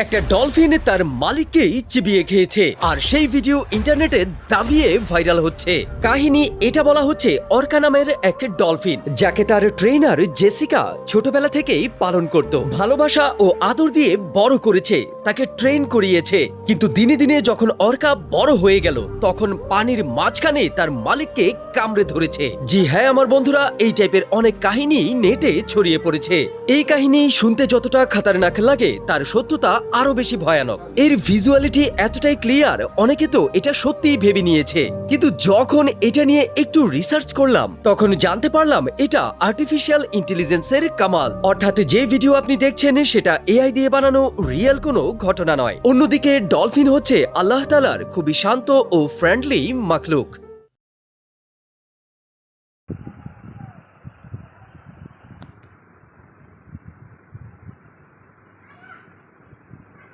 একটা ডলফিন তার মালিককেই চিবিয়ে খেয়েছে আর সেই ভিডিও ইন্টারনেটে দাবিয়ে ভাইরাল হচ্ছে। কাহিনী এটা বলা হচ্ছে অর্কা নামের এক ডলফিন, যাকে তার ট্রেনার জেসিকা ছোটবেলা থেকেই পালন করত, ভালোবাসা ও আদর দিয়ে বড় করেছে, তাকে ট্রেন করিয়েছে। কিন্তু দিনে দিনে যখন অর্কা বড় হয়ে গেল তখন পানির মাঝখানে তার মালিককে কামড়ে ধরেছে। জি হ্যাঁ আমার বন্ধুরা, এই টাইপের অনেক কাহিনী নেটে ছড়িয়ে পড়েছে। এই কাহিনী শুনতে যতটা খাতারনাক লাগে তার সত্যতা আরো বেশি ভয়ানক। এর ভিজুয়ালিটি এতটাই ক্লিয়ার, অনেকে তো এটা সত্যিই ভেবে নিয়েছে। কিন্তু যখন এটা নিয়ে একটু রিসার্চ করলাম তখন জানতে পারলাম এটা আর্টিফিশিয়াল ইন্টেলিজেন্সের কামাল। অর্থাৎ যে ভিডিও আপনি দেখছেন সেটা এআই দিয়ে বানানো, রিয়েল কোনো ঘটনা নয়। অন্যদিকে ডলফিন হচ্ছে আল্লাহ তাআলার খুবই শান্ত ও ফ্রেন্ডলি মাখলুক।